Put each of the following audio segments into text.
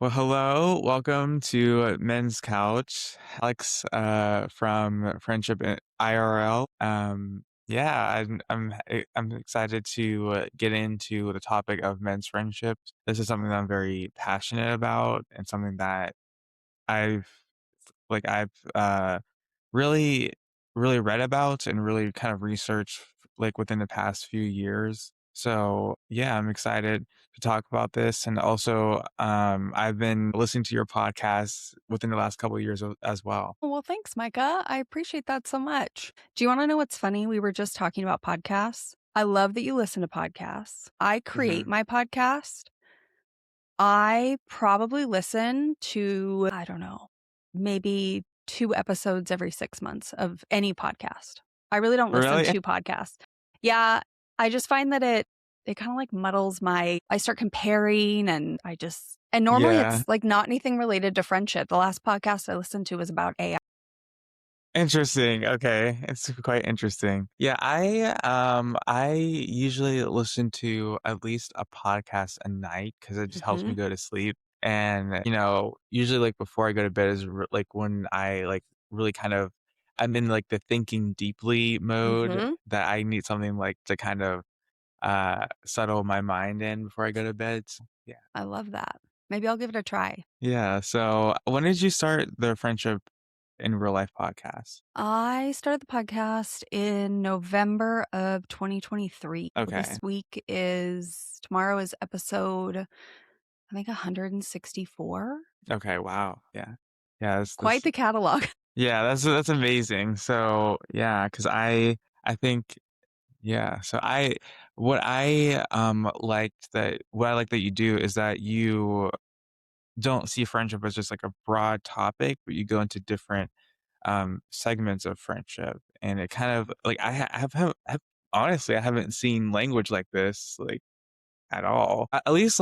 Well, hello. Welcome to Men's Couch. Alex from Friendship IRL. Yeah, I'm excited to get into the topic of men's friendships. This is something that I'm very passionate about and something that I've I've really really read about and really kind of researched like within the past few years. So yeah, I'm excited to talk about this. And also I've been listening to your podcast within the last couple of years as well. Well, thanks, Micah. I appreciate that so much. Do you want to know what's funny? We were just talking about podcasts. I love that you listen to podcasts. I create Hmm. my podcast. I probably listen to, I don't know, maybe 2 episodes every 6 months of any podcast. I really don't listen Really? to podcasts. Yeah, I just find that it kind of like muddles I start comparing and normally Yeah. it's like not anything related to friendship. The last podcast I listened to was about AI. Interesting. Okay. It's quite interesting. Yeah, I usually listen to at least a podcast a night because it just helps me Mhm. go to sleep. And usually like before I go to bed is like when I like really kind of I'm in like the thinking deeply mode Mhm. that I need something like to kind of settle my mind in before I go to bed. So, yeah. I love that. Maybe I'll give it a try. Yeah. So when did you start the friendship in real life podcast? I started the podcast in November of 2023. Okay. This week is tomorrow is episode, I think 164. Okay, wow. Yeah. Yeah, Quite the catalog. yeah, that's amazing. So, yeah, because I think yeah, so I what I like that you do is that you don't see friendship as just like a broad topic, but you go into different segments of friendship. And it kind of like have honestly I haven't seen language like this like at all. At least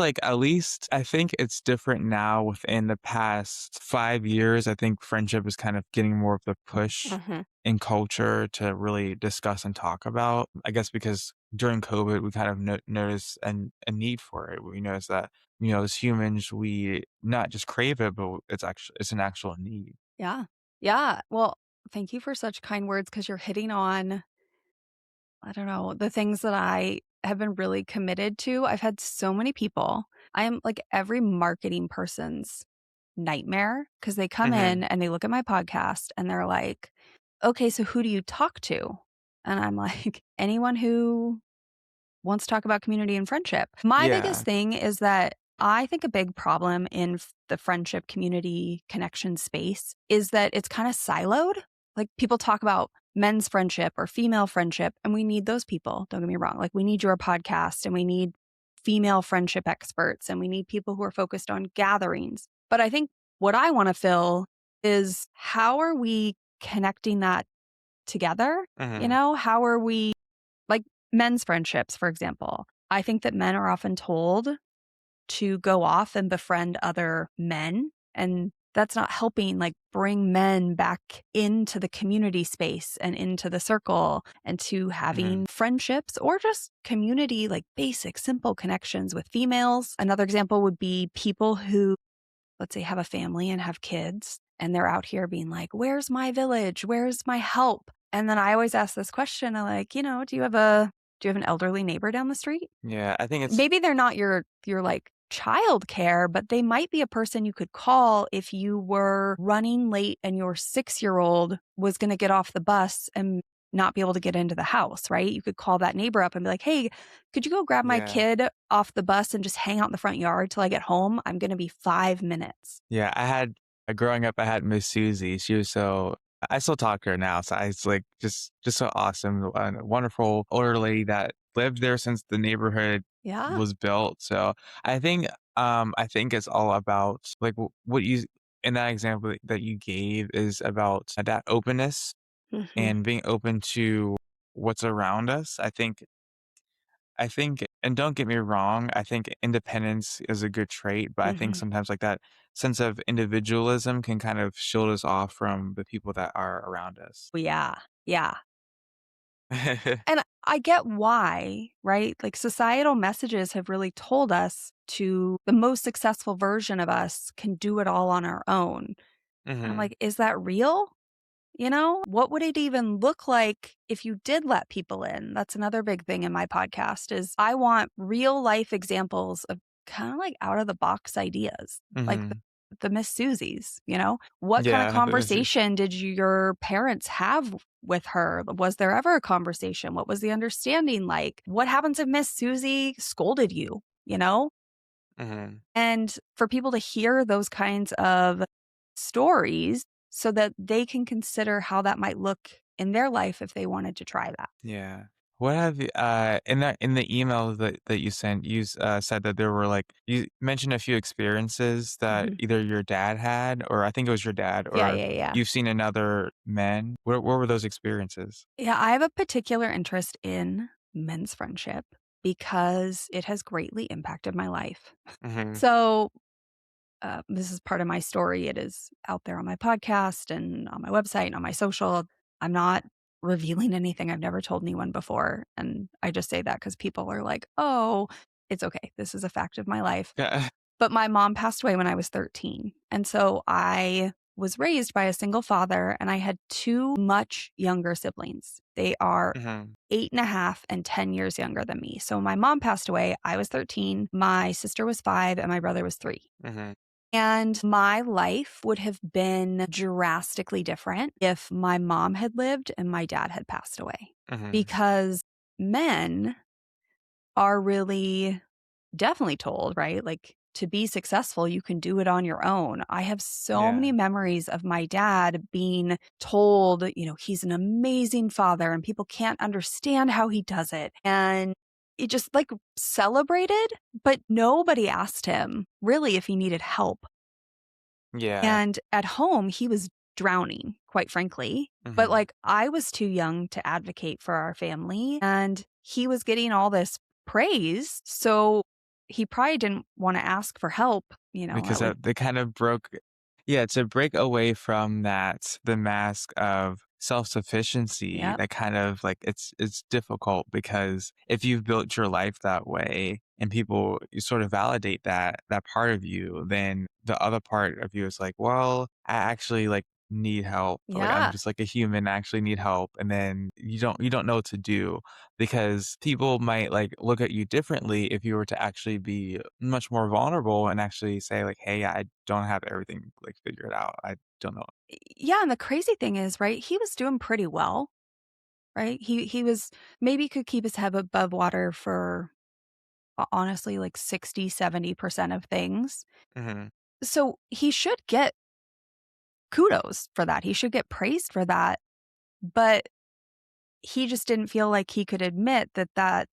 I think it's different now within the past 5 years. I think friendship is kind of getting more of the push Mhm. in culture to really discuss and talk about. I guess because during COVID, we kind of noticed a need for it. We noticed that, as humans, we not just crave it, but it's an actual need. Yeah. Yeah. Well, thank you for such kind words because you're hitting on, I don't know, the things that I have been really committed to. I've had so many people. I am like every marketing person's nightmare because they come Hmm. in and they look at my podcast and they're like, okay, so who do you talk to? And I'm like, anyone who wants to talk about community and friendship. My biggest Yeah. thing is that I think a big problem in the friendship community connection space is that it's kind of siloed. Like people talk about men's friendship or female friendship, and we need those people. Don't get me wrong. Like we need your podcast and we need female friendship experts and we need people who are focused on gatherings. But I think what I want to fill is how are we connecting that together? Hmm. How are we like men's friendships, for example? I think that men are often told to go off and befriend other men, and that's not helping like bring men back into the community space and into the circle and to Hmm. having friendships or just community, like basic, simple connections with females. Another example would be people who, let's say, have a family and have kids, and they're out here being like, where's my village? Where's my help? And then I always ask this question, I like, do you have an elderly neighbor down the street? Yeah, I think it's Maybe they're not your like child care, but they might be a person you could call if you were running late and your 6-year-old was going to get off the bus and not be able to get into the house, right? You could call that neighbor up and be like, "Hey, could you go grab my yeah. kid off the bus and just hang out in the front yard till I get home? I'm going to be 5 minutes." Yeah, growing up, I had Miss Susie. She was so I still talk to her now, so it's like just so awesome, and a wonderful older lady that lived there since the neighborhood Yeah. was built. So I think it's all about like what you in that example that you gave is about that openness Mhm. and being open to what's around us. I think, and don't get me wrong, I think independence is a good trait, but I think Mhm. sometimes like that sense of individualism can kind of shield us off from the people that are around us. Yeah. Yeah. And I get why, right? Like societal messages have really told us to the most successful version of us can do it all on our own. And I'm Mhm. like, is that real? You know, what would it even look like if you did let people in? That's another big thing in my podcast is I want real life examples of kind of like out of the box ideas, like Mhm. the Miss Susie's, you know? What kind of Yeah, that is conversation did your parents have with her? Was there ever a conversation? What was the understanding like? What happens if Miss Susie scolded you, you know? mhm. And for people to hear those kinds of stories so that they can consider how that might look in their life if they wanted to try that. Yeah. What have you in the email that you sent, said that there were, like you mentioned a few experiences that Mhm. either your dad had, or I think it was your dad, Yeah, or yeah, yeah. you've seen in other men. What were those experiences? Yeah, I have a particular interest in men's friendship because it has greatly impacted my life. Mhm. So, this is part of my story. It is out there on my podcast and on my website and on my social. I'm not revealing anything I've never told anyone before. And I just say that because people are like, oh, it's okay. This is a fact of my life. Yeah. But my mom passed away when I was 13. And so I was raised by a single father and I had two much younger siblings. They are Mhm. 8.5 and 10 years younger than me. So my mom passed away. I was 13. My sister was 5 and my brother was 3. Mhm. And my life would have been drastically different if my mom had lived and my dad had passed away. Mhm. Because men are really definitely told, right? Like to be successful, you can do it on your own. I have so Yeah. many memories of my dad being told, he's an amazing father and people can't understand how he does it. And it just like celebrated, but nobody asked him really if he needed help. Yeah. And at home, he was drowning, quite frankly. But Mhm. like I was too young to advocate for our family and he was getting all this praise. So he probably didn't want to ask for help, Because at least. that they kind of broke yeah, to break away from that, the mask of self-sufficiency, Yep. that kind of like it's difficult because if you've built your life that way and people you sort of validate that part of you, then the other part of you is like, well, I actually like need help. Like I'm Yeah. just like a human, I actually need help. And then you don't know what to do because people might like look at you differently if you were to actually be much more vulnerable and actually say like, "Hey, I don't have everything like figured out. I don't know." Yeah. And the crazy thing is, right, he was doing pretty well, right? He was maybe could keep his head above water for honestly like 60-70% of things. Mhm. So he should get kudos for that. He should get praised for that. But he just didn't feel like he could admit that,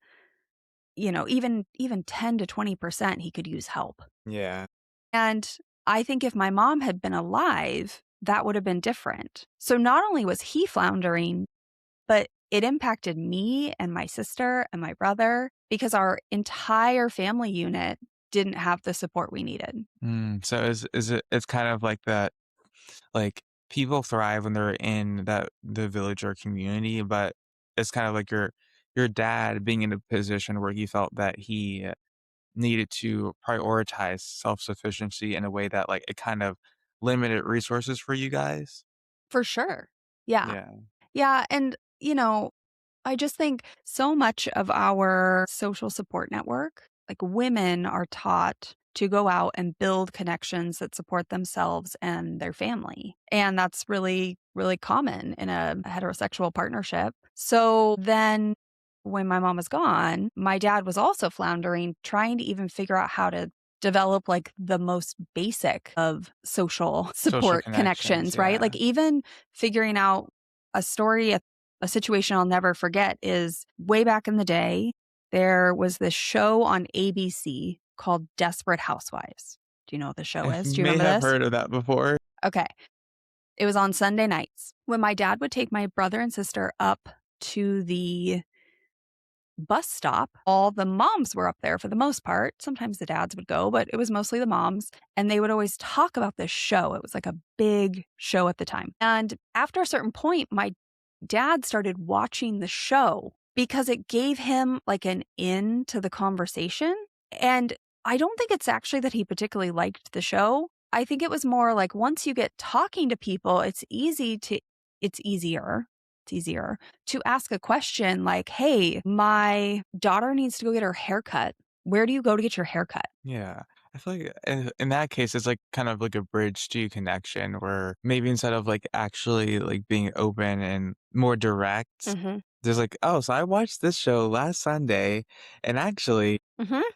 even 10 to 20% he could use help. Yeah. And I think if my mom had been alive, that would have been different. So not only was he floundering, but it impacted me and my sister and my brother because our entire family unit didn't have the support we needed. So it's kind of like that like people thrive when they're in the village or community, but it's kind of like your dad being in a position where he felt that he needed to prioritize self-sufficiency in a way that like it kind of limited resources for you guys. For sure. Yeah. Yeah. Yeah. And, I just think so much of our social support network, like women are taught to go out and build connections that support themselves and their family. And that's really, really common in a heterosexual partnership. So then when my mom was gone, my dad was also floundering, trying to even figure out how to develop like the most basic of social Social support connections, connections, right? yeah. Like even figuring out a story, a situation I'll never forget is way back in the day, there was this show on ABC called Desperate Housewives. Do you know what the show I is? Do you may remember have this? heard of that before. Okay. It was on Sunday nights when my dad would take my brother and sister up to the bus stop. All the moms were up there for the most part. Sometimes the dads would go, but it was mostly the moms. And they would always talk about this show. It was like a big show at the time. And after a certain point, my dad started watching the show because it gave him like an in to the conversation. And I don't think it's actually that he particularly liked the show. I think it was more like once you get talking to people, it's easier. It's easier to ask a question like, "Hey, my daughter needs to go get her haircut. Where do you go to get your haircut?" Yeah. I feel like in that case, it's like kind of like a bridge to connection where maybe instead of like actually like being open and more direct, Mhm. there's like, oh, so I watched this show last Sunday and actually, Mhm.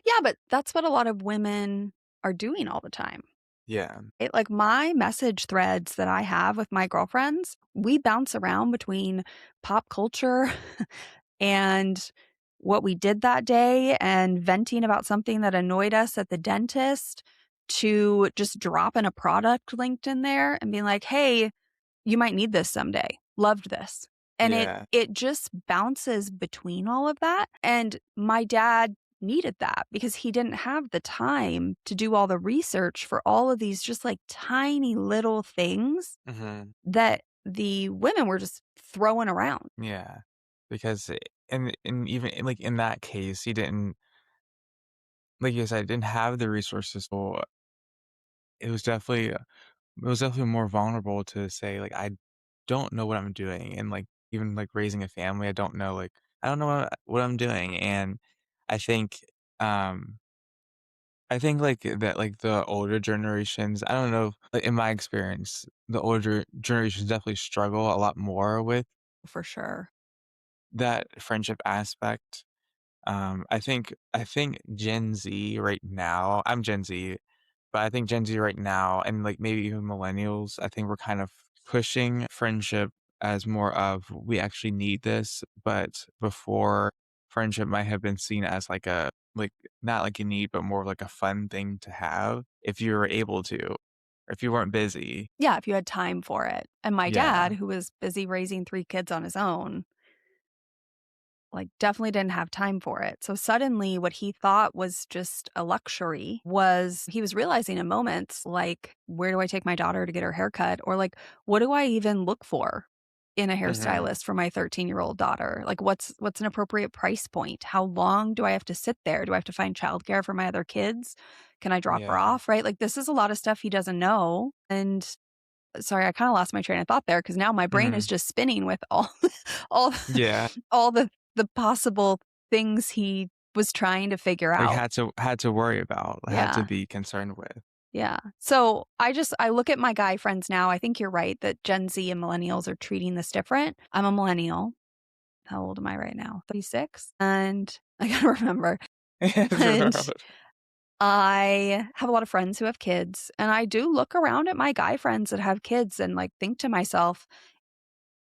Yeah, but that's what a lot of women are doing all the time. yeah. Like my message threads that I have with my girlfriends, we bounce around between pop culture and what we did that day and venting about something that annoyed us at the dentist to just dropping a product linked in there and being like, "Hey, you might need this someday. Loved this." And Yeah. it just bounces between all of that, and my dad needed that because he didn't have the time to do all the research for all of these just, like, tiny little things Hmm. that the women were just throwing around. Yeah. Because, and even like in that case, he didn't, like you said, didn't have the resources. So it was definitely, more vulnerable to say, like, I don't know what I'm doing. And like, even like raising a family, I don't know what I'm doing. And I think, um, I think like that, like the older generations, I don't know, like in my experience, the older generations definitely struggle a lot more with For sure. that friendship aspect. I think Gen Z right now, I'm Gen Z, but I think Gen Z right now and like maybe even millennials, I think we're kind of pushing friendship as more of we actually need this, but before friendship might have been seen as like not like a need, but more like a fun thing to have if you were able to, or if you weren't busy. Yeah, if you had time for it. And my dad, Yeah. who was busy raising 3 kids on his own, like, definitely didn't have time for it. So suddenly what he thought was just a luxury was he was realizing in moments like, where do I take my daughter to get her haircut? Or like, what do I even look for in a Hmm. hairstylist for my 13-year-old daughter? Like what's an appropriate price point? How long do I have to sit there? Do I have to find childcare for my other kids? Can I drop her Yeah. off? Right? Like this is a lot of stuff he doesn't know. And sorry, I kind of lost my train of thought there because now my brain is Hmm. just spinning with all all Yeah. all the possible things he was trying to figure Like out. had to worry about, had to Yeah. be concerned with. Yeah. So I look at my guy friends now. I think you're right that Gen Z and millennials are treating this different. I'm a millennial. How old am I right now? 36. And I gotta remember. And I have a lot of friends who have kids. And I do look around at my guy friends that have kids and like think to myself,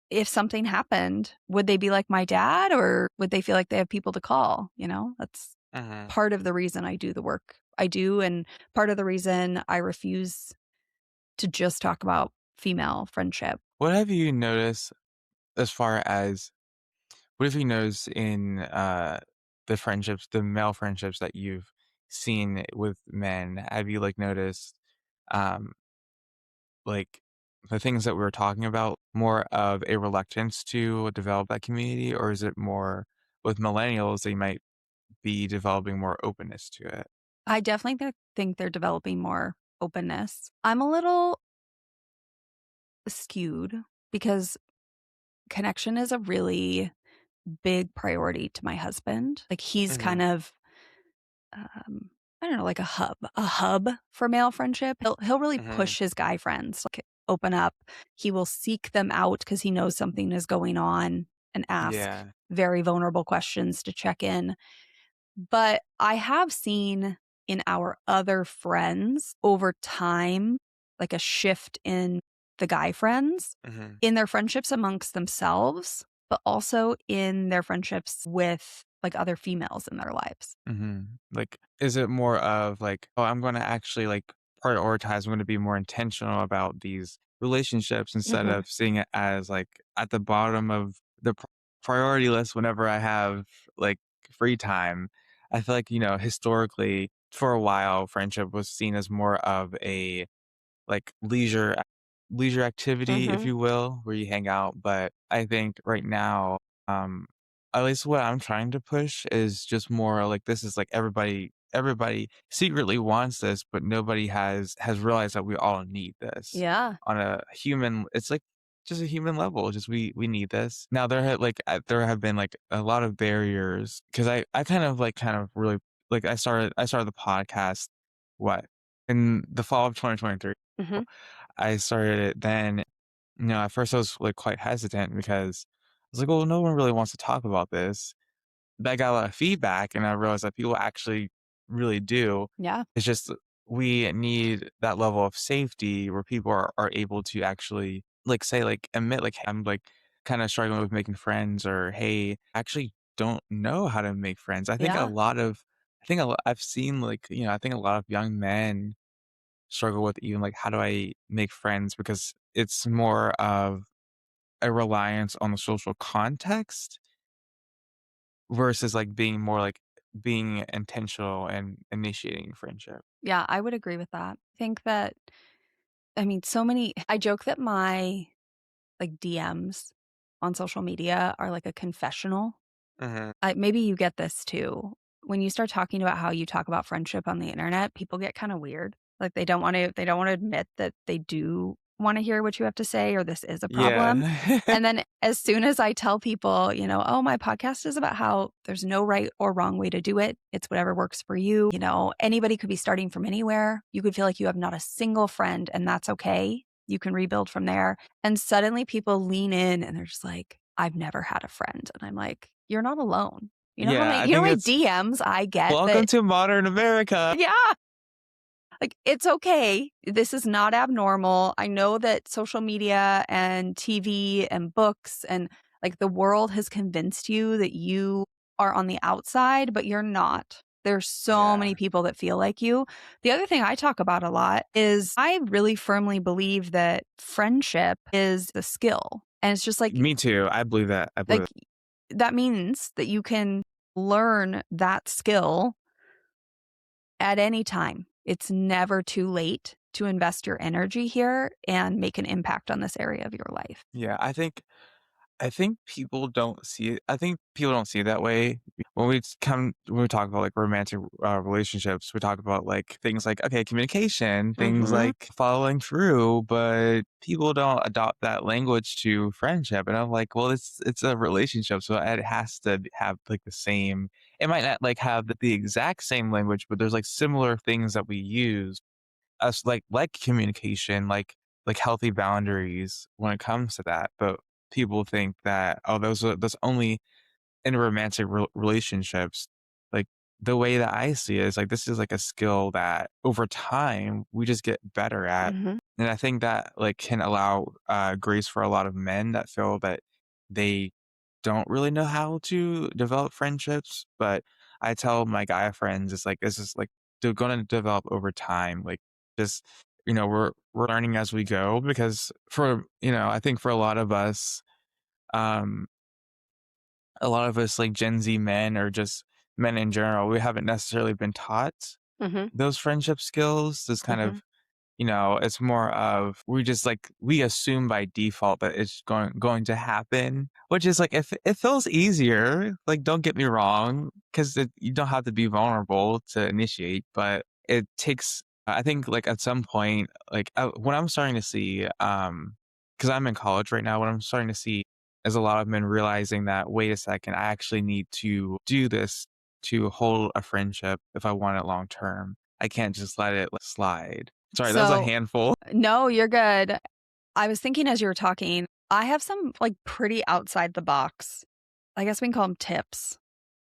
if something happened, would they be like my dad or would they feel like they have people to call? You know, that's Mhm. part of the reason I do the work I do. And part of the reason I refuse to just talk about female friendship. What have you noticed as far as what have you noticed in, the male friendships that you've seen with men? Have you, like, noticed, um, like, the things that we were talking about, more of a reluctance to develop that community, or is it more with millennials, they might be developing more openness to it? I definitely think they're developing more openness. I'm a little skewed because connection is a really big priority to my husband. Like he's kind Mhm. of I don't know, like a hub for male friendship. He'll really Mhm. push his guy friends, like open up. He will seek them out because he knows something is going on and ask Yeah. very vulnerable questions to check in. But I have seen in our other friends over time, like a shift in the guy friends, Mhm. in their friendships amongst themselves, but also in their friendships with like other females in their lives. Mhm. Like, is it more of like, "Oh, I'm gonna actually, like, prioritize, I'm gonna be more intentional about these relationships," instead Mhm. of seeing it as, like, at the bottom of the priority list whenever I have, like, free time? I feel like, historically, for a while, friendship was seen as more of a, like, leisure activity, if Mhm. you will, where you hang out, but I think right now Um, at least what I'm trying to push is just more like this is like everybody secretly wants this, but nobody has realized that we all need this Yeah. on a human. It's like just a human level. Just we need this. Now there have been like a lot of barriers because I kind of really like I started the podcast what in the fall of 2023. Hmm. I started it then. At first I was like quite hesitant because I was like, well, no one really wants to talk about this. But I got a lot of feedback and I realized that people actually really do. Yeah. It's just we need that level of safety where people are able to actually like say like admit like, "Hey, I'm like kind of struggling with making friends or hey, I actually don't know how to make friends." Yeah. I've seen like, I think a lot of young men struggle with even like how do I make friends because it's more of a reliance on the social context versus like being more like being intentional and initiating friendship. Yeah. I would agree with that. I think that, I mean, I joke that my like DMs on social media are like a confessional. Mhm. Maybe you get this too. When you start talking about how you talk about friendship on the internet, people get kind of weird. Like they don't want to admit that they do want to hear what you have to say or this is a problem. Yeah. And then as soon as I tell people, oh, my podcast is about how there's no right or wrong way to do it. It's whatever works for you. Anybody could be starting from anywhere. You could feel like you have not a single friend and that's okay. You can rebuild from there. And suddenly people lean in and they're just like, I've never had a friend. And I'm like, you're not alone. Yeah, I You know think how many it's DMs I get welcome that, to modern America. yeah, like it's okay. This is not abnormal. I know that social media and TV and books and like the world has convinced you that you are on the outside, but you're not. There's so many Yeah. people that feel like you. The other thing I talk about a lot is I really firmly believe that friendship is a skill. And it's just Me too. I believe that. I believe like it. that means that you can learn that skill at any time. It's never too late to invest your energy here and make an impact on this area of your life. Yeah, I think people don't see it. I think people don't see it that way. When we talk about like romantic relationships, we talk about like things like okay, communication, things Mhm. like following through, but people don't adopt that language to friendship. And I'm like, well, it's a relationship, so it has to have like the same. It might not like have the exact same language, but there's like similar things that we use us like communication, like healthy boundaries when it comes to that. But people think that oh, that's only in romantic relationships. Like the way that I see it is like this is like a skill that over time we just get better at, Mhm. and I think that like can allow grace for a lot of men that feel that they don't really know how to develop friendships. But I tell my guy friends, it's like this is like they're going to develop over time. Like just we're learning as we go because for I think for um a lot of us like Gen Z men or just men in general, we haven't necessarily been taught Mhm. those friendship skills. This kind Mhm. of it's more of we assume by default that it's going to happen, which is like if it feels easier. Like don't get me wrong, because you don't have to be vulnerable to initiate, but it takes. I think like at some point, like when I'm starting to see, because I'm in college right now, what I'm starting to see is a lot of men realizing that wait a second, I actually need to do this to hold a friendship if I want it long term. I can't just let it slide. Sorry, that was a So, handful. no, you're good. I was thinking as you were talking, I have some like pretty outside the box, I guess we can call them tips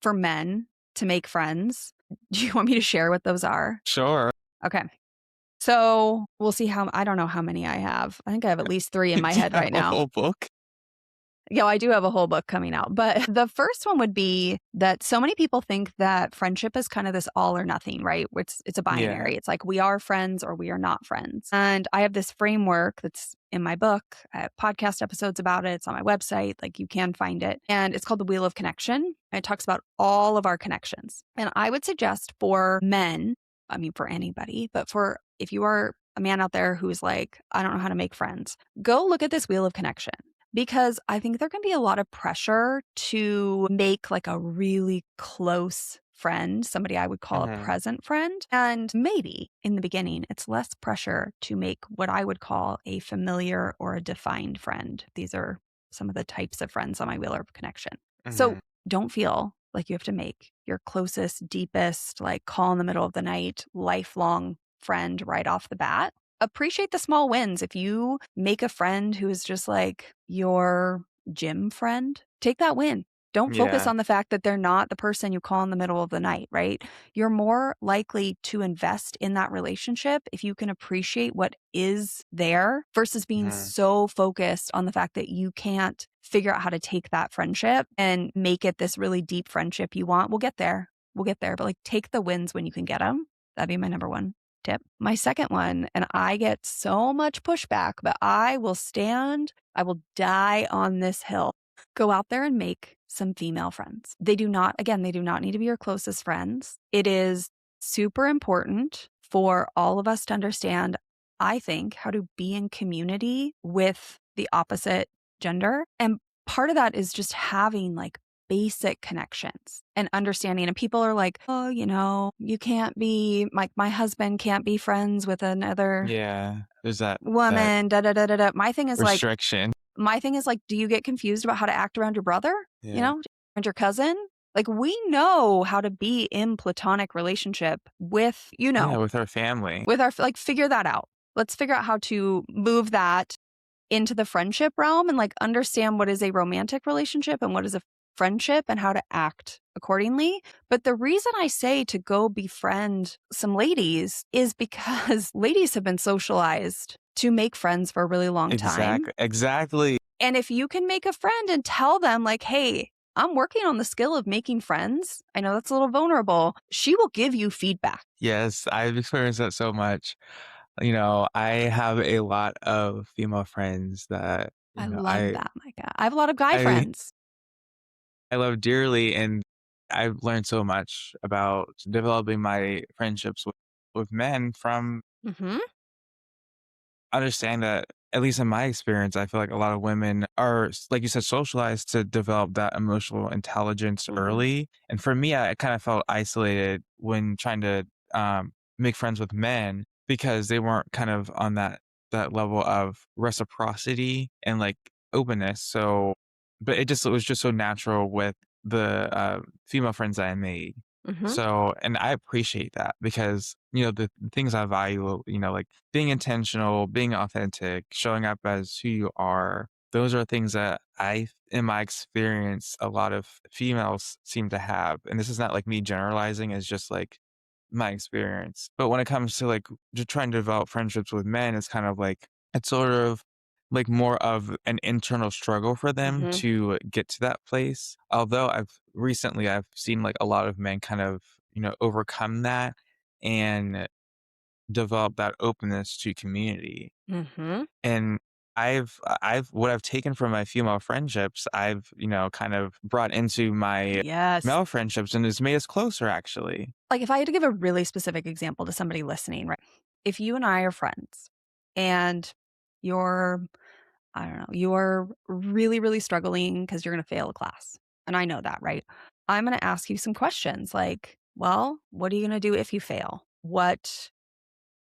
for men to make friends. Do you want me to share what those are? Sure. Okay. So we'll see I don't know how many I have. I think I have at least 3 in my Do you head have right a now. whole book? Yeah, I do have a whole book coming out. But the first one would be that so many people think that friendship is kind of this all or nothing, right? It's a Yeah. binary. It's like we are friends or we are not friends. And I have this framework that's in my book. I have podcast episodes about it. It's on my website. Like you can find it. And it's called The Wheel of Connection. And it talks about all of our connections. And I would suggest for men, I mean, for anybody, but for if you are a man out there who's like, I don't know how to make friends, go look at this Wheel of Connection because I think there can be a lot of pressure to make like a really close friend, somebody I would call a Mhm. present friend. And maybe in the beginning, it's less pressure to make what I would call a familiar or a defined friend. These are some of the types of friends on my wheel of connection. So Mhm. don't feel like you have to make your closest, deepest, like call in the middle of the night, lifelong friend right off the bat. Appreciate the small wins. If you make a friend who is just like your gym friend, take that win. Don't focus Yeah. on the fact that they're not the person you call in the middle of the night, right? You're more likely to invest in that relationship if you can appreciate what is there versus being Mhm. so focused on the fact that you can't figure out how to take that friendship and make it this really deep friendship you want. We'll get there. We'll get there. But like take the wins when you can get them. That'd be my number one tip. My second one, and I get so much pushback, but I will die on this hill. Go out there and make some female friends. They do not need to be your closest friends. It is super important for all of us to understand, I think, how to be in community with the opposite gender. And part of that is just having like basic connections and understanding. And people are like, oh, you can't be like my husband can't be friends with another Yeah. There's that woman, da da da da da. restriction. My thing is like, do you get confused about how to act around your brother? Yeah. And your cousin? Like we know how to be in platonic relationship with, Yeah, with our family. with our like figure that out. Let's figure out how to move that into the friendship realm and like understand what is a romantic relationship and what is a friendship and how to act accordingly. But the reason I say to go befriend some ladies is because ladies have been socialized to make friends for a really long time. Exactly. And if you can make a friend and tell them like, hey, I'm working on the skill of making friends. I know that's a little vulnerable. She will give you feedback. Yes, I've experienced that so much. I have a lot of female friends that, I love that, Micah. I have a lot of guy I friends. I love dearly, and I've learned so much about developing my friendships with men from Hmm. understand that, at least in my experience, I feel like a lot of women are, like you said, socialized to develop that emotional intelligence Hmm. early. And for me, I kind of felt isolated when trying to make friends with men because they weren't kind of on that level of reciprocity and like openness. So, but it was just so natural with the female friends that I made. Hmm. So, and I appreciate that because, the things I value, like being intentional, being authentic, showing up as who you are, those are things that in my experience, a lot of females seem to have. And this is not like me generalizing, it's just like my experience. But when it comes to like just trying to develop friendships with men, it's kind of like, it's sort of like more of an internal struggle for them Hmm. to get to that place. Although I've seen like a lot of men kind of, overcome that and develop that openness to community. Hmm. And what I've taken from my female friendships, I've, kind of brought into my Yes. male friendships and it's made us closer actually. Like if I had to give a really specific example to somebody listening, right? If you and I are friends and you're, I don't know, you're really, really struggling because you're going to fail a class. And I know that, right? I'm going to ask you some questions like, well, what are you going to do if you fail? What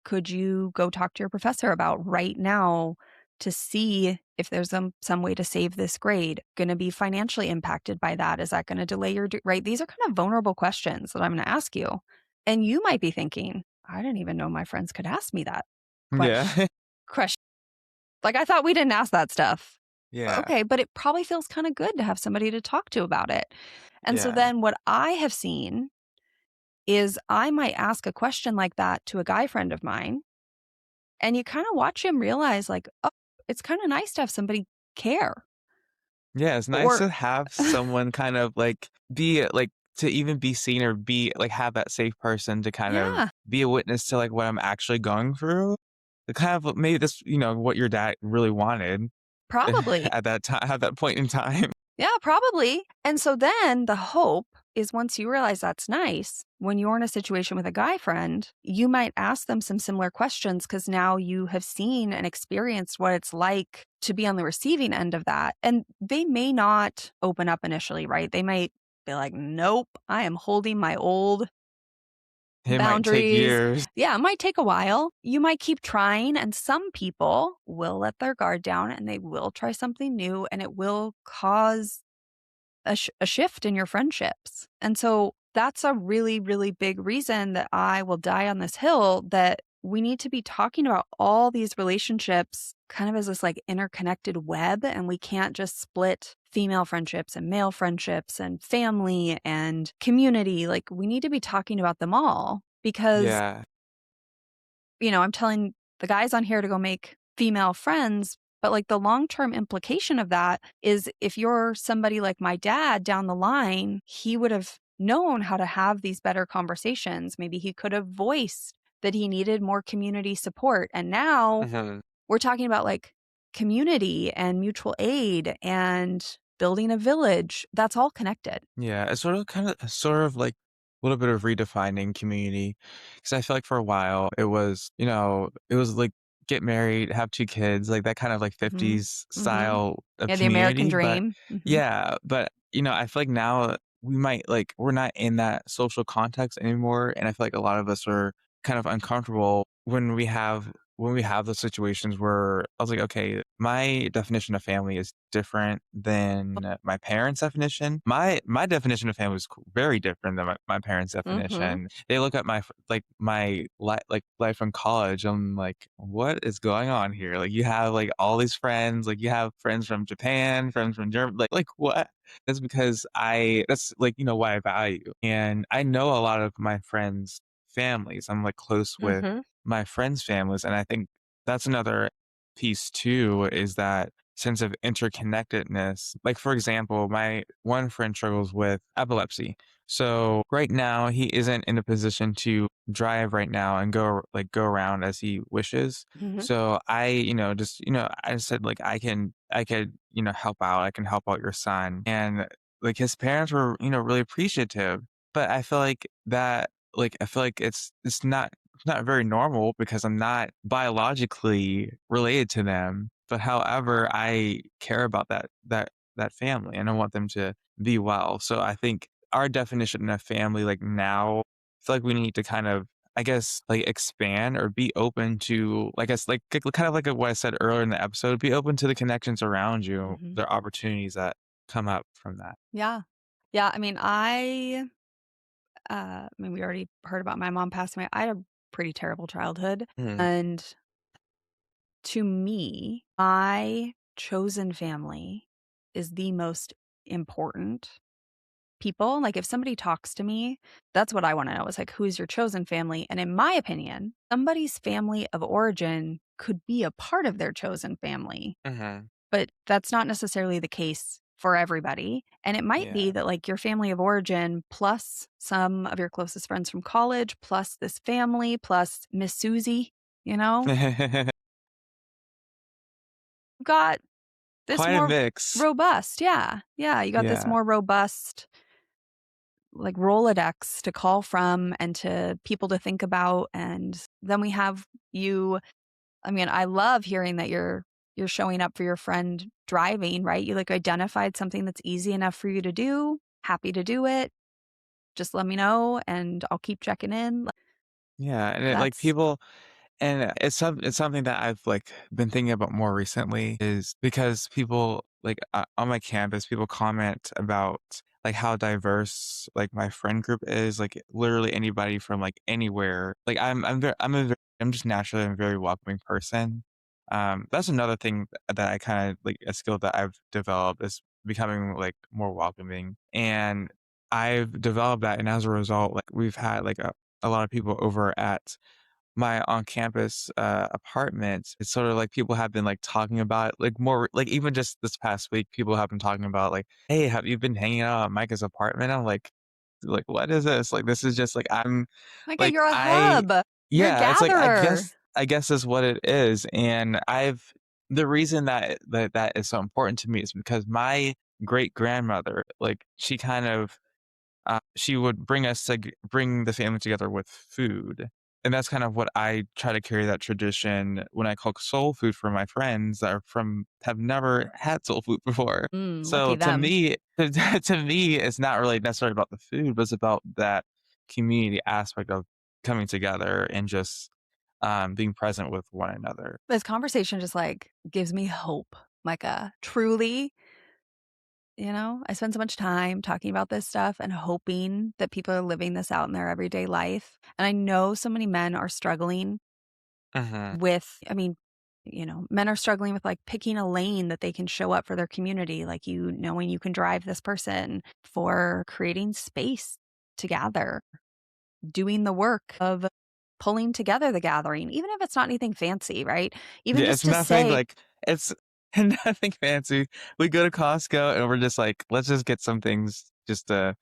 could you go talk to your professor about right now to see if there's some way to save this grade? Going to be financially impacted by that? Is that going to delay your right? These are kind of vulnerable questions that I'm going to ask you. And you might be thinking, I didn't even know my friends could ask me that question. Yeah. Question. Like I thought we didn't ask that stuff. Yeah. Okay, but it probably feels kind of good to have somebody to talk to about it. And so Yeah. then what I have seen is I might ask a question like that to a guy friend of mine. And you kinda watch him realize, like, "Oh, it's kinda nice to have somebody care." Yeah, it's nice Or to have someone kind of like be like to even be seen or be like have that safe person to kind of yeah, be a witness to like what I'm actually going through. The kind of maybe this, what your dad really wanted probably. at that time, at that point in time. Yeah, probably. And so then the hope is once you realize that's nice, when you're in a situation with a guy friend, you might ask them some similar questions because now you have seen and experienced what it's like to be on the receiving end of that. And they may not open up initially, right? They might be like, nope, I am holding my old It might take boundaries. years. Yeah, it might take a while. You might keep trying, and some people will let their guard down and they will try something new, and it will cause a shift in your friendships. And so that's a really, really big reason that I will die on this hill that we need to be talking about all these relationships kind of as this like interconnected web. And we can't just split female friendships and male friendships and family and community. Like we need to be talking about them all because, Yeah. I'm telling the guys on here to go make female friends, but like the long term implication of that is if you're somebody like my dad down the line, he would have known how to have these better conversations. Maybe he could have voiced that he needed more community support. And now Mhm. we're talking about like community and mutual aid and building a village. That's all connected. Yeah, it's sort of like a little bit of redefining community. Because I feel like for a while it was like get married, have 2 kids, like that kind of like Hmm. 50s Hmm. style of Yeah, the American community, but dream. Hmm. yeah, but, I feel like now we might like we're not in that social context anymore, and I feel like a lot of us are kind of uncomfortable when we have those situations where I was like, okay, my definition of family is different than my parents' definition. My definition of family is very different than my parents' Hmm. definition. They look at my life in college. I'm like, what is going on here? Like you have like all these friends, like you have friends from Japan, friends from Germany, like what? That's because that's like, what I value. And I know a lot of my friends' families. I'm like close with Hmm. my friends' families. And I think that's another piece too, is that sense of interconnectedness. Like, for example, my one friend struggles with epilepsy. So right now he isn't in a position to drive right now and go around as he wishes. Hmm. So I said like I could, help out. I can help out your son. And like his parents were, really appreciative. But I feel like it's not very normal because I'm not biologically related to them. But however, I care about that family and I want them to be well. So I think our definition of family like now, I feel like we need to kind of I guess like expand or be open to like I guess like kind of like what I said earlier in the episode, be open to the connections around you, Hmm. the opportunities that come up from that. Yeah. Yeah. I mean, we already heard about my mom passing away. I had a pretty terrible childhood. Mhm. And to me, my chosen family is the most important people. Like, if somebody talks to me, that's what I want to know is like, who's your chosen family? And in my opinion, somebody's family of origin could be a part of their chosen family. Mhm. But that's not necessarily the case for everybody. And it might be Yeah. that, like, your family of origin plus some of your closest friends from college, plus this family, plus Miss Susie, you know, you've got this Quite a more mix. robust. Yeah. Yeah. You got this Yeah. more robust, like, Rolodex to call from and to people to think about. And then we have you. I mean, I love hearing that you're showing up for your friend driving, right? You like identified something that's easy enough for you to do. Happy to do it. Just let me know and I'll keep checking in. Like, Yeah, and it like that's people and it's something that I've like been thinking about more recently is because people like on my campus, people comment about like how diverse like my friend group is, like literally anybody from like anywhere. Like I'm just naturally a very welcoming person. That's another thing that I kind of like a skill that I've developed is becoming like more welcoming. And I've developed that and as a result, like we've had like a lot of people over at my on-campus, apartment. It's sort of like people have been, like, talking about it, like, more like, even just this past week, people have been talking about, like, "Hey, have you been hanging out at Micah's apartment?" I'm like, "What is this?" Like, this is just, like, I'm like like, you're a I hub. You're a yeah, it's like, gatherer. I guess is what it is, and I've the reason that is so important to me is because my great grandmother, like she kind of she would bring the family together with food, and that's kind of what I try to carry that tradition when I cook soul food for my friends that are from have never had soul food before. So Lucky to them. me, to me, it's not really necessarily about the food, but it's about that community aspect of coming together and just being present with one another. This conversation just like gives me hope, Micah. Truly, I spend so much time talking about this stuff and hoping that people are living this out in their everyday life. And I know so many men are struggling Hmm. with, men are struggling with like picking a lane that they can show up for their community, like knowing you can drive this person, for creating space to gather, doing the work of pulling together the gathering, even if it's not anything fancy, right? Even Yeah, just it's to nothing say, like it's nothing fancy. We go to Costco and we're just like, let's just get some things just to,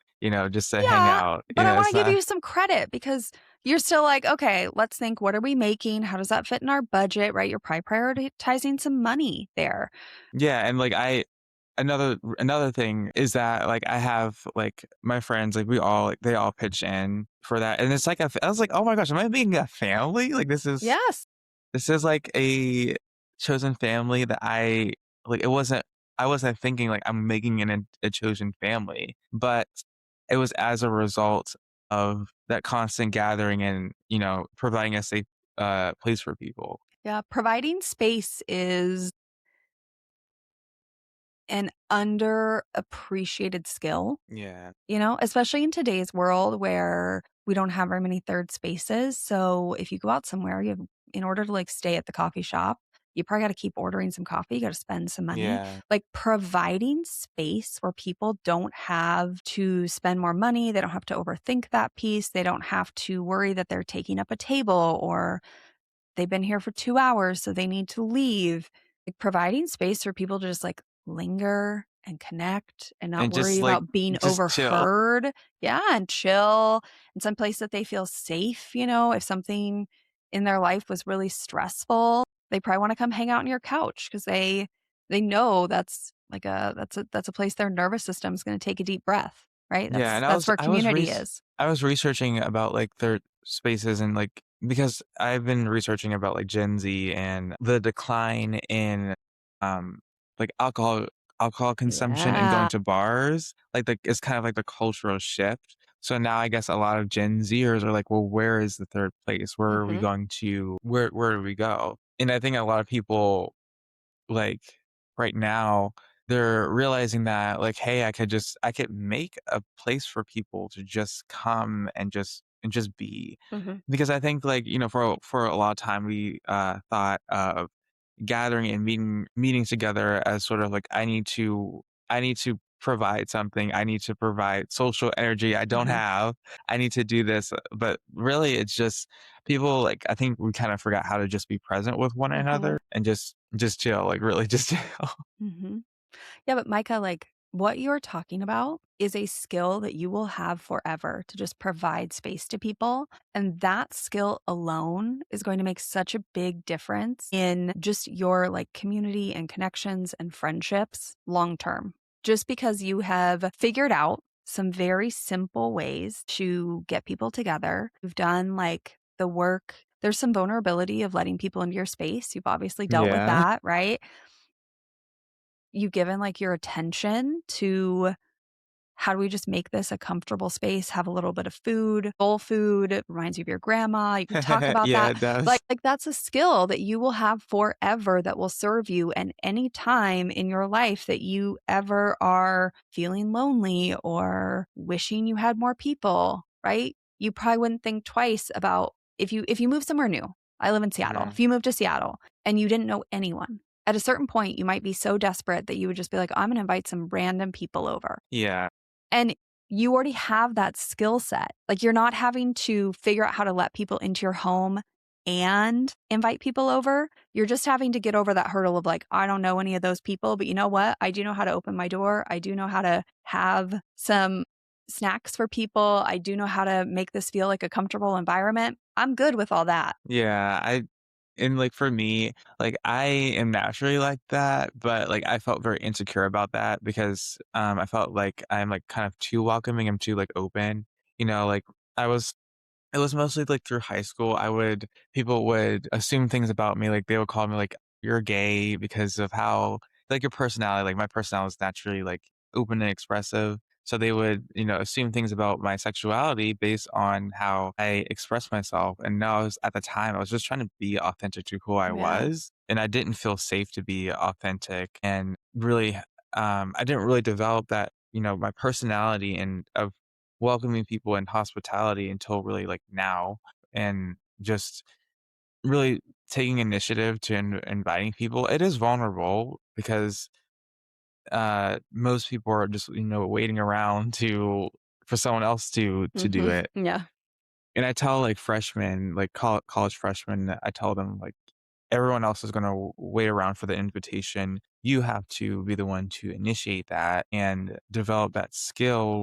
just to hang yeah, out. but I want It's to give not. you some credit because you're still like, okay, let's think, what are we making? How does that fit in our budget, right? You're probably prioritizing some money there. Yeah, and like another thing is that like I have like my friends like we all like they all pitch in for that, and it's like I was like, oh my gosh, am I being a family? Like Yes. this is like a chosen family that like. I wasn't thinking like I'm making a chosen family, but it was as a result of that constant gathering and providing a safe place for people. Yeah. Providing space is an underappreciated skill, Yeah. especially in today's world where we don't have very many third spaces. So if you go out somewhere, in order to like stay at the coffee shop, you probably got to keep ordering some coffee. You got to spend some money. Yeah. Like providing space where people don't have to spend more money. They don't have to overthink that piece. They don't have to worry that they're taking up a table or they've been here for 2 hours, so they need to leave. Like, providing space for people to just, like, linger and connect and not And worry just like about being just chill. overheard. Yeah, and chill in some place that they feel safe, if something in their life was really stressful, they probably wanna come hang out on your couch because they know that's like that's a place their nervous system is gonna take a deep breath, right? Yeah, and That's where community is. I was researching about like their spaces and like because I've been researching about like Gen Z and the decline in um like alcohol consumption and going Yeah. to bars. It's kind of like the cultural shift. So now I guess a lot of Gen Zers are like, well, where is the third place? Where are we Mhm. going to where do we go? And I think a lot of people like right now they're realizing that like hey I could make a place for people to just come and just be, Mhm. because I think like for a lot of time we thought of gathering and meeting together as sort of like I need to provide something. I need to provide social energy I don't Mhm. have. I need to do this. But really it's just people like I think we kind of forgot how to just be present with one Mhm. another and just chill, like really just chill. Mhm. Yeah, but Micah, like what you're talking about is a skill that you will have forever to just provide space to people. And that skill alone is going to make such a big difference in just your like community and connections and friendships long term. Just because you have figured out some very simple ways to get people together, you've done like the work. There's some vulnerability of letting people into your space. You've obviously dealt with Yeah. that, right? You've given like your attention to how do we just make this a comfortable space, have a little bit of food, soul food, it reminds you of your grandma, you can talk about Yeah, that. it does. Like that's a skill that you will have forever that will serve you. And any time in your life that you ever are feeling lonely or wishing you had more people, right? You probably wouldn't think twice about if you move somewhere new. I live in Seattle. Mhm. If you move to Seattle and you didn't know anyone, at a certain point, you might be so desperate that you would just be like, I'm going to invite some random people over. Yeah. And you already have that skill set. Like you're not having to figure out how to let people into your home and invite people over. You're just having to get over that hurdle of like, I don't know any of those people, but you know what? I do know how to open my door. I do know how to have some snacks for people. I do know how to make this feel like a comfortable environment. I'm good with all that. Yeah, and, like, for me, like, I am naturally like that, but, like, I felt very insecure about that because, I felt like I'm, like, kind of too welcoming, I'm too, like, open, like, I was it was mostly, like, through high school, people would assume things about me, like, they would call me, like, "You're gay," because of how like, your personality, like, my personality is naturally, like, open and expressive, so they would, assume things about my sexuality based on how I express myself, and no, at the time, I was just trying to be authentic to who I Yeah. was, and I didn't feel safe to be authentic, and really, I didn't really develop that, my personality and of welcoming people and hospitality until really like now and just really taking initiative to inviting people. It is vulnerable because most people are just waiting around to for someone else to do Mhm. it. Yeah. And I tell like freshmen, like college freshmen, I tell them like everyone else is going to wait around for the invitation. You have to be the one to initiate that and develop that skill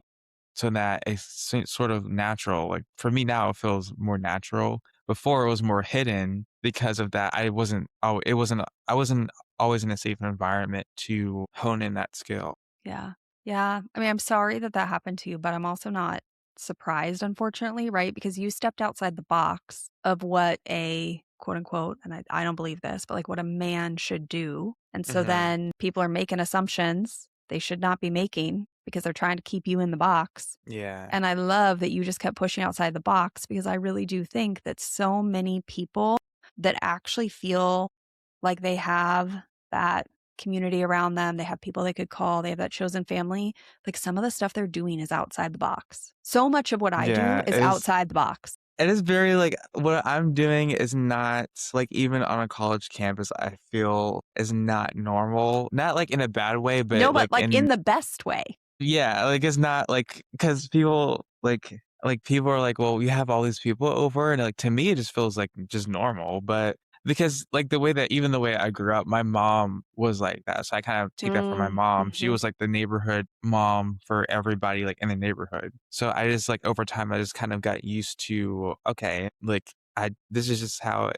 so that it's sort of natural. Like for me now, it feels more natural. Before it was more hidden because of that. I wasn't always in a safe environment to hone in that skill. Yeah. Yeah. I mean, I'm sorry that that happened to you, but I'm also not surprised, unfortunately, right? Because you stepped outside the box of what a quote unquote, and I don't believe this, but like what a man should do. And so Hmm. then people are making assumptions they should not be making because they're trying to keep you in the box. Yeah. And I love that you just kept pushing outside the box because I really do think that so many people that actually feel like they have that community around them, they have people they could call, they have that chosen family, like some of the stuff they're doing is outside the box. So much of what I do Yeah. is outside the box. It is very like what I'm doing is not like even on a college campus, I feel is not normal. Not like in a bad way, No, but but like like in the best way. yeah, like, it's not like because people people are like, "Well, you have all these people over," and, like, to me, it just feels like just normal, but because, like, the way I grew up, my mom was like that, so I kind of take that from my mom. She Mhm. was, like, the neighborhood mom for everybody, like, in the neighborhood. So I just, like, over time, I just kind of got used to, okay, like, I this is just how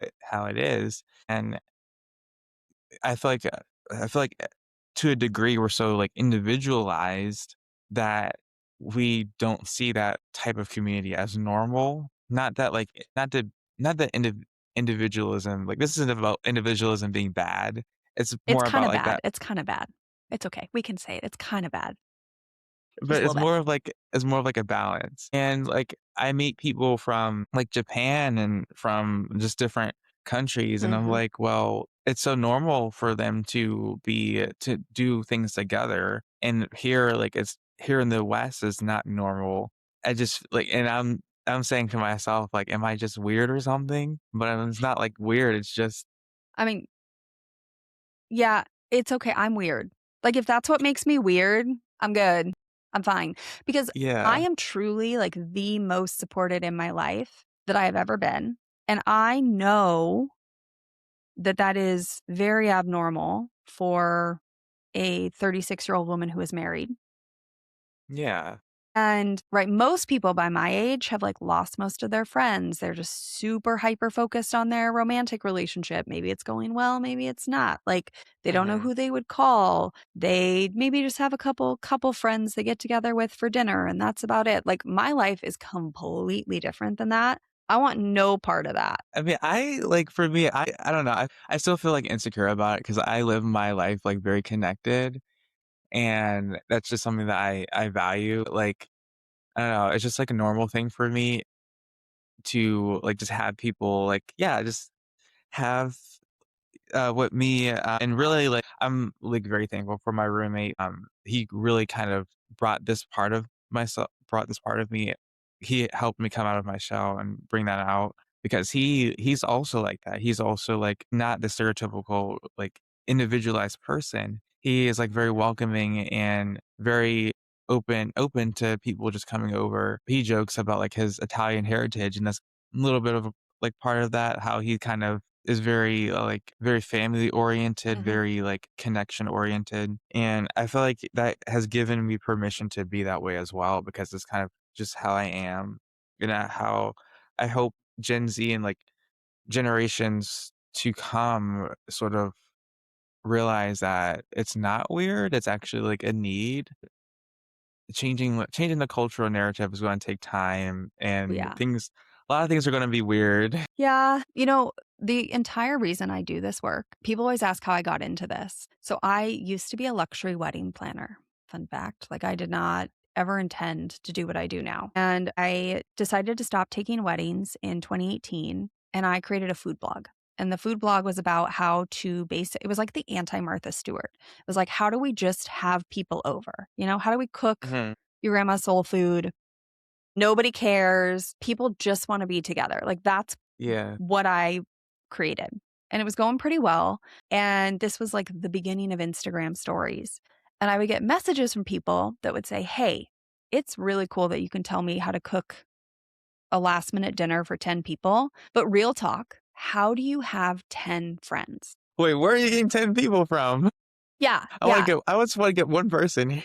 it is, and I feel like to a degree we're so like individualized that we don't see that type of community as normal. Not that like not that individualism like this isn't about individualism being bad. It's It's more kind about of like bad. that It's kind of bad. It's okay. We can say it. It's kind of bad. Just but a little bit. it's more of like a balance. And like I meet people from like Japan and from just different countries and I'm Mhm. like, well, it's so normal for them to do things together. And here like it's here in the West is not normal. I just like and I'm saying to myself like am I just weird or something? But it's not like weird, it's just I mean, yeah, it's okay. I'm weird. Like, if that's what makes me weird, I'm good. I'm fine. Because I yeah. am truly like the most supported in my life that I have ever been. And I know that that is very abnormal for a 36-year-old woman who is married. Yeah. And right, most people by my age have like lost most of their friends. They're just super hyper focused on their romantic relationship. Maybe it's going well, maybe it's not. Like they don't know Hmm. who they would call. They maybe just have a couple friends they get together with for dinner and that's about it. Like my life is completely different than that. I want no part of that. I mean, I like for me, I don't know. I still feel like insecure about it because I live my life like very connected, and that's just something that I value. Like I don't know, it's just like a normal thing for me to like just have people like yeah, just have with me, and really, like, I'm, like, very thankful for my roommate, he really kind of brought this part of me he helped me come out of my shell and bring that out because he's also like that, he's also, like, not the stereotypical, like, individualized person. He is, like, very welcoming and very open to people just coming over. He jokes about, like, his Italian heritage, and that's a little bit of a like, part of that, how he kind of is very, like, very family oriented, Mhm. very, like, connection oriented, and I feel like that has given me permission to be that way as well because it's kind of just how I am, and how I hope Gen Z and, like, generations to come sort of realize that it's not weird, it's actually, like, a need. Changing the cultural narrative is gonna take time, and Yeah. things a lot of things are gonna be weird. Yeah. The entire reason I do this work, people always ask how I got into this. So I used to be a luxury wedding planner. Fun fact. Like, I did not ever intend to do what I do now. And I decided to stop taking weddings in 2018, and I created a food blog. And the food blog was about how to it was like the anti Martha Stewart. It was like, how do we just have people over? How do we cook Mhm. your grandma's soul food? Nobody cares. People just want to be together. Like, that's Yeah. what I created. And it was going pretty well. And this was like the beginning of Instagram stories. And I would get messages from people that would say, "Hey, it's really cool that you can tell me how to cook a last minute dinner for 10 people. But real talk, how do you have 10 friends?" Wait, where are you getting 10 people from? Yeah. Yeah. I just wanna get one person here.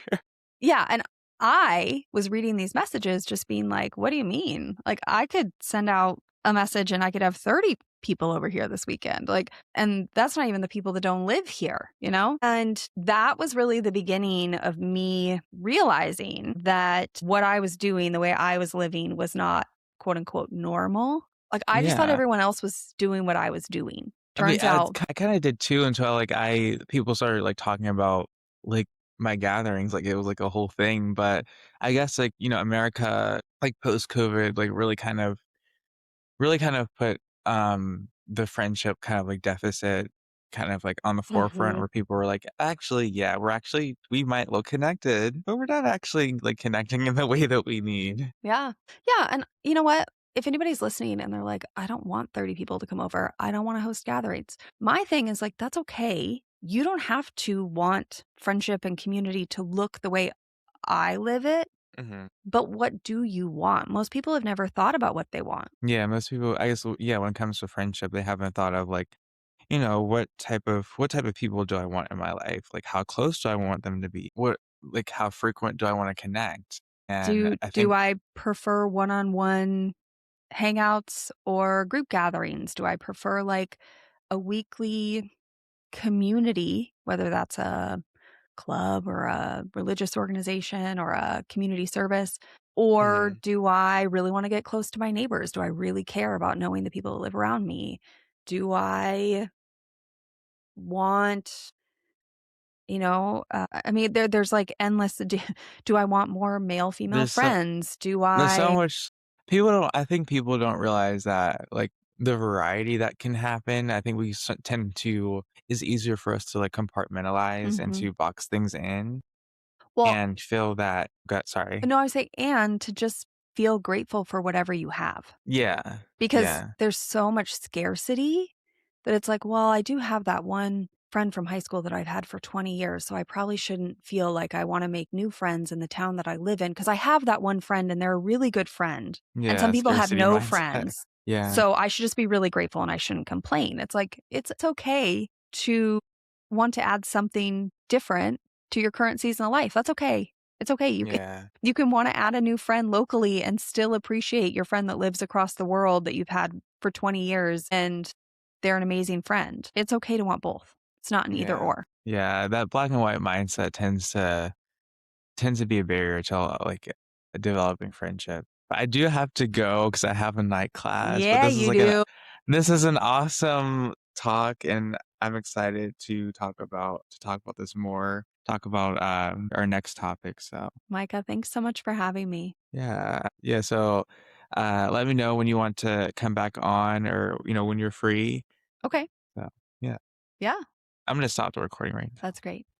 Yeah, and I was reading these messages just being like, "What do you mean? Like, I could send out a message and I could have 30 people over here this weekend." Like, and that's not even the people that don't live here, you know? And that was really the beginning of me realizing that what I was doing, the way I was living was not quote unquote normal. Like, I just thought Yeah. everyone else was doing what I was doing. I mean, Turns out, I kinda did too until, like, I people started, like, talking about, like, my gatherings, like, it was, like, a whole thing, but I guess, like, America, like, post-COVID, like, really kind of put, the friendship kind of, like, deficit kind of, like, on the forefront mhm. where people were like, "Actually, yeah, we might look connected, but we're not actually, like, connecting in the way that we need." Yeah. Yeah. And you know what? If anybody's listening and they're like, I don't want 30 people to come over, I don't want to host gatherings. My thing is like, that's okay. You don't have to want friendship and community to look the way I live it. Mhm. But what do you want? Most people have never thought about what they want. Yeah, most people I guess, yeah, when it comes to friendship, they haven't thought of, like, what type of people do I want in my life? Like, how close do I want them to be? How frequent do I wanna connect? And Do I do think I prefer one-on-one hangouts or group gatherings? Do I prefer like a weekly community, whether that's a club or a religious organization or a community service? Or Mhm. do I really want to get close to my neighbors? Do I really care about knowing the people that live around me? Do I want, I mean, there's like endless. Do I want more male, female There's so friends? Do there's so I? much I think people don't realize that, like, the variety that can happen, I think we tend to is easier for us to, like, compartmentalize and Mhm. to box things in Well, and feel that sorry. no, I say, and to just feel grateful for whatever you have. Yeah. Because Yeah. there's so much scarcity that it's like, well, I do have that one friend from high school that I've had for 20 years, so I probably shouldn't feel like I wanna make new friends in the town that I live in because I have that one friend and they're a really good friend, and some Yeah, people have scarcity no mindset. friends. Yeah. So I should just be really grateful and I shouldn't complain. It's like, it's okay to want to add something different to your current season of life. That's okay. It's okay. Yeah. You can wanna add a new friend locally and still appreciate your friend that lives across the world that you've had for 20 years, and they're an amazing friend. It's okay to want both. It's not an either Yeah. or. Yeah, that black and white mindset tends to be a barrier to, like, developing friendship. But I do have to go because I have a night class, but Yeah, you do. this is an awesome talk, and I'm excited to talk about this more, talk about, our next topic, so, Micah, thanks so much for having me. yeah. Yeah, so, let me know when you want to come back on or, when you're free. Okay. So, yeah. Yeah, I'm gonna stop the recording right now. that's great.